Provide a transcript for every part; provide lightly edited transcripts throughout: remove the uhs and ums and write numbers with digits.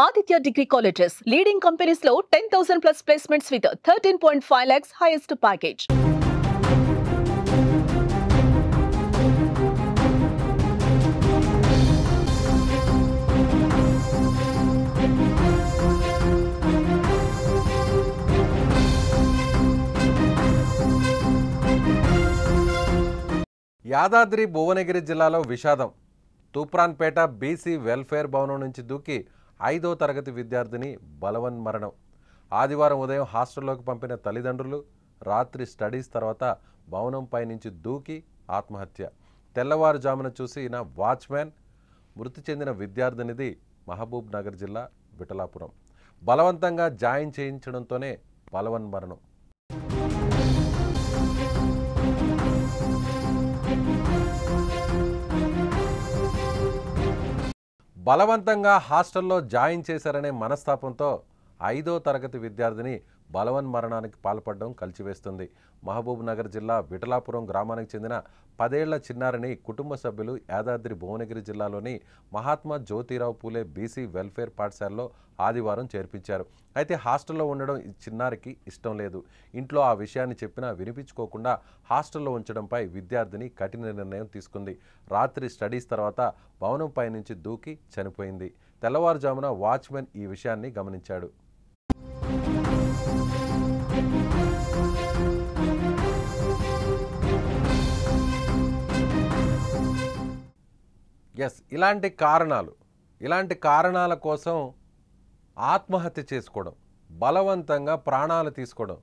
Aditya Degree Colleges, leading companies లో 10,000 plus placements with 13.5 lakhs highest package. Yadadri Bhuvanagiri జిల్లాలో విషాదం. Thupranpet BC welfare భవనం నుంచి దూకి 5వ తరగతి విద్యార్థిని బలవన్మరణం. ఆదివారం ఉదయం హాస్టల్లోకి పంపిన తల్లిదండ్రులు రాత్రి స్టడీస్ తర్వాత భవనంపై నుంచి దూకి ఆత్మహత్య. తెల్లవారుజామున చూసిన వాచ్మ్యాన్ మృతి చెందిన విద్యార్థినిది మహబూబ్ నగర్ జిల్లా విఠలాపురం. బలవంతంగా జాయిన్ చేయించడంతోనే బలవన్మరణం. బలవంతంగా హాస్టల్లో జాయిన్ చేశారనే మనస్తాపంతో 5వ తరగతి విద్యార్థిని బలవన్మరణానికి పాల్పడడం కలిచివేస్తుంది. మహబూబ్ నగర్ జిల్లా విఠలాపురం గ్రామానికి చెందిన 10 ఏళ్ల చిన్నారిని కుటుంబ సభ్యులు యాదాద్రి భువనగిరి జిల్లాలోని మహాత్మా జ్యోతిరావు పూలే బీసీ వెల్ఫేర్ పాఠశాలలో ఆదివారం చేర్పించారు. అయితే హాస్టల్లో ఉండడం ఈ చిన్నారికి ఇష్టం లేదు. ఇంట్లో ఆ విషయాన్ని చెప్పినా వినిపించుకోకుండా హాస్టల్లో ఉంచడంపై విద్యార్థిని కఠిన నిర్ణయం తీసుకుంది. రాత్రి స్టడీస్ తర్వాత భవనంపై నుంచి దూకి చనిపోయింది. తెల్లవారుజామున వాచ్మెన్ ఈ విషయాన్ని గమనించాడు. ఇలాంటి కారణాల కోసం ఆత్మహత్య చేసుకోవడం, బలవంతంగా ప్రాణాలు తీసుకోవడం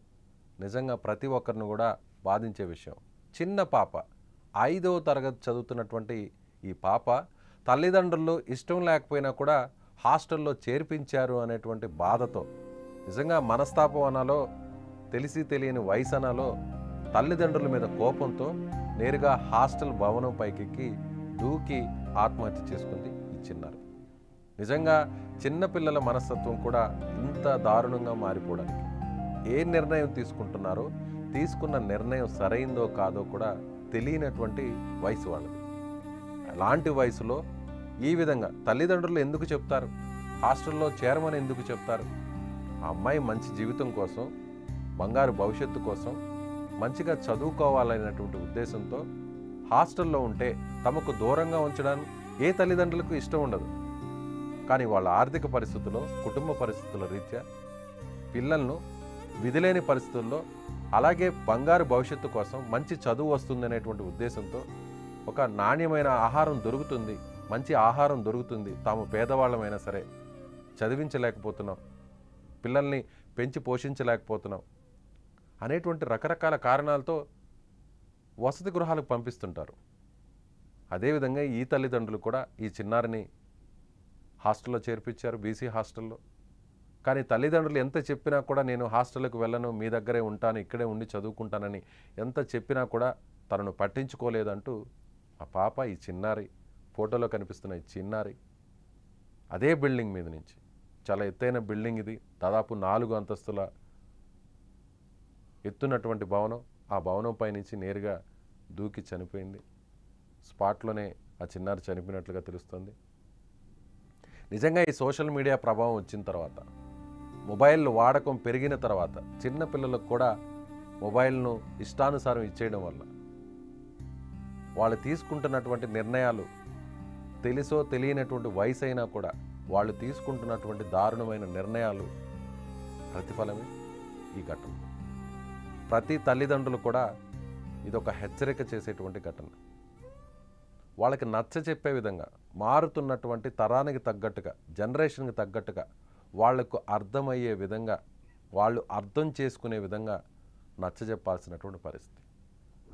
నిజంగా ప్రతి ఒక్కరిని కూడా బాధించే విషయం. చిన్న పాప 5వ తరగతి చదువుతున్నటువంటి ఈ పాప తల్లిదండ్రులు ఇష్టం లేకపోయినా కూడా హాస్టల్లో చేర్పించారు అనేటువంటి బాధతో, నిజంగా మనస్తాపం అనాలో తెలిసి తెలియని వయసు అనాలో, తల్లిదండ్రుల మీద కోపంతో నేరుగా హాస్టల్ భవనం పైకెక్కి దూకి ఆత్మహత్య చేసుకుంది ఈ చిన్నారు. నిజంగా చిన్నపిల్లల మనస్తత్వం కూడా ఇంత దారుణంగా మారిపోవడానికి ఏ నిర్ణయం తీసుకుంటున్నారో, తీసుకున్న నిర్ణయం సరైందో కాదో కూడా తెలియనటువంటి వయసు వాళ్ళది. అలాంటి వయసులో ఈ విధంగా తల్లిదండ్రులు ఎందుకు చెప్తారు, హాస్టల్లో చేరమని ఎందుకు చెప్తారు? ఆ అమ్మాయి మంచి జీవితం కోసం, బంగారు భవిష్యత్తు కోసం, మంచిగా చదువుకోవాలనేటువంటి ఉద్దేశంతో హాస్టల్లో ఉంటే తమకు దూరంగా ఉంచడానికి ఏ తల్లిదండ్రులకు ఇష్టం ఉండదు. కానీ వాళ్ళ ఆర్థిక పరిస్థితుల్లో, కుటుంబ పరిస్థితుల రీత్యా పిల్లలను విధిలేని పరిస్థితుల్లో, అలాగే బంగారు భవిష్యత్తు కోసం మంచి చదువు వస్తుంది అనేటువంటి ఉద్దేశంతో ఒక నాణ్యమైన ఆహారం దొరుకుతుంది, మంచి ఆహారం దొరుకుతుంది, తాము పేదవాళ్ళమైనా సరే చదివించలేకపోతున్నాం, పిల్లల్ని పెంచి పోషించలేకపోతున్నాం అనేటువంటి రకరకాల కారణాలతో వసతి గృహాలకు పంపిస్తుంటారు. అదేవిధంగా ఈ తల్లిదండ్రులు కూడా ఈ చిన్నారిని హాస్టల్లో చేర్పించారు, బీసీ హాస్టల్లో. కానీ తల్లిదండ్రులు ఎంత చెప్పినా కూడా నేను హాస్టల్కి వెళ్ళను, మీ దగ్గరే ఉంటాను, ఇక్కడే ఉండి చదువుకుంటానని ఎంత చెప్పినా కూడా తనను పట్టించుకోలేదంటూ ఆ పాప, ఈ చిన్నారి, ఫోటోలో కనిపిస్తున్న ఈ చిన్నారి అదే బిల్డింగ్ మీద నుంచి, చాలా ఎత్తైన బిల్డింగ్ ఇది, దాదాపు 4 అంతస్తుల ఎత్తున్నటువంటి భవనం, ఆ భవనం పై నుంచి నేరుగా దూకి చనిపోయింది. స్పాట్లోనే ఆ చిన్నారి చనిపోయినట్లుగా తెలుస్తుంది. నిజంగా ఈ సోషల్ మీడియా ప్రభావం వచ్చిన తర్వాత, మొబైల్ వాడకం పెరిగిన తర్వాత, చిన్నపిల్లలకు కూడా మొబైల్ను ఇష్టానుసారం ఇచ్చేయడం వల్ల వాళ్ళు తీసుకుంటున్నటువంటి నిర్ణయాలు, తెలుసో తెలియనటువంటి వయసు అయినా కూడా వాళ్ళు తీసుకుంటున్నటువంటి దారుణమైన నిర్ణయాలు ప్రతిఫలమే ఈ ఘటన. ప్రతి తల్లిదండ్రులు కూడా ఇదొక హెచ్చరిక చేసేటువంటి ఘటన. వాళ్ళకి నచ్చ చెప్పే విధంగా, మారుతున్నటువంటి తరానికి తగ్గట్టుగా, జనరేషన్కి తగ్గట్టుగా, వాళ్లకు అర్థమయ్యే విధంగా, వాళ్ళు అర్థం చేసుకునే విధంగా నచ్చ చెప్పాల్సినటువంటి పరిస్థితి.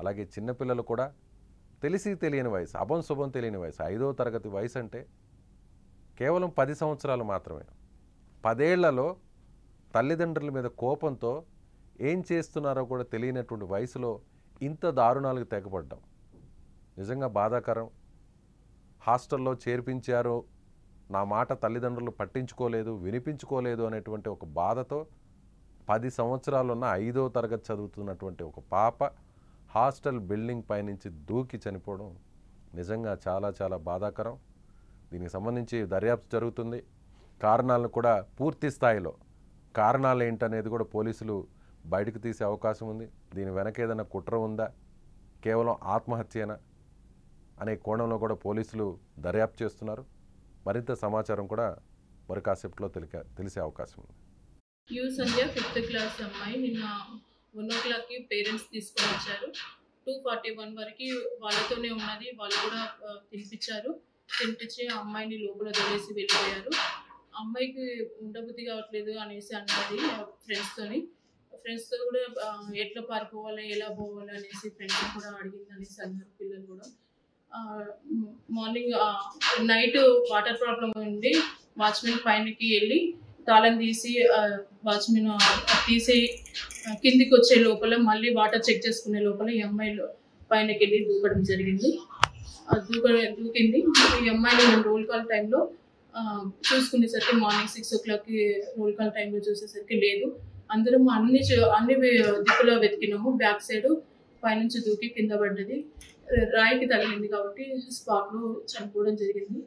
అలాగే చిన్నపిల్లలు కూడా తెలిసి తెలియని వయసు, అభం శుభం తెలియని వయసు, 5వ తరగతి వయసు అంటే కేవలం 10 సంవత్సరాలు మాత్రమే. 10 ఏళ్లలో తల్లిదండ్రుల మీద కోపంతో ఏం చేస్తున్నారో కూడా తెలియనటువంటి వయసులో ఇంత దారుణాలకు తెగబడ్డాం. నిజంగా బాధాకరం. హాస్టల్లో చేర్పించారు, నా మాట తల్లిదండ్రులు పట్టించుకోలేదు, వినిపించుకోలేదు అనేటువంటి ఒక బాధతో 10 సంవత్సరాలున్న 5వ తరగతి చదువుతున్నటువంటి ఒక పాప హాస్టల్ బిల్డింగ్ పైనుంచి దూకి చనిపోవడం నిజంగా చాలా చాలా బాధాకరం. దీనికి సంబంధించి దర్యాప్తు జరుగుతుంది. కారణాలను కూడా పూర్తి స్థాయిలో కారణాలు ఏంటనేది కూడా పోలీసులు బయటకు తీసే అవకాశం ఉంది. దీని వెనక ఏదైనా కుట్ర ఉందా, కేవలం ఆత్మహత్యేనా అనే కోణంలో కూడా పోలీసులు దర్యాప్తు చేస్తున్నారు. మరింత సమాచారం కూడా మరి కాసేపట్లో తెలిసే అవకాశం ఉంది. యూ సంధ్య 5th క్లాస్ అమ్మాయి నిన్న 1 o'clockకి పేరెంట్స్ తీసుకొని వచ్చారు. 2:41 వరకు వాళ్ళతోనే ఉన్నది. వాళ్ళు కూడా తినిపించి ఆ అమ్మాయిని లోపల వదిలేసి వెళ్ళిపోయారు. అమ్మాయికి ఉండబుద్ధి కావట్లేదు అనేసి అన్నది ఫ్రెండ్స్తో కూడా ఎట్లా పారిపోవాలి, ఎలా పోవాలి అనేసి ఫ్రెండ్స్ కూడా అడిగింది అనేసి అన్నారు పిల్లలు కూడా. మార్నింగ్ నైట్ వాటర్ ప్రాబ్లం ఉండి వాచ్మెన్ పైనకి వెళ్ళి తాళం తీసి వాచ్మెన్ తీసి కిందికి వచ్చే లోపల మళ్ళీ వాటర్ చెక్ చేసుకునే లోపల ఈ అమ్మాయి పైనకి వెళ్ళి దూకడం జరిగింది. దూకింది. ఈ అమ్మాయిని మేము రోల్ కాల్ టైంలో చూసుకునేసరికి మార్నింగ్ 6 o'clockకి రోల్ కాల్ టైంలో చూసేసరికి లేదు. అందరం అన్ని దిక్కులో వెతికినాము. బ్యాక్ సైడ్ పైనుంచి దూకి కింద పడ్డది. రాయికి తగిలింది కాబట్టి స్పాట్లో చనిపోవడం జరిగింది.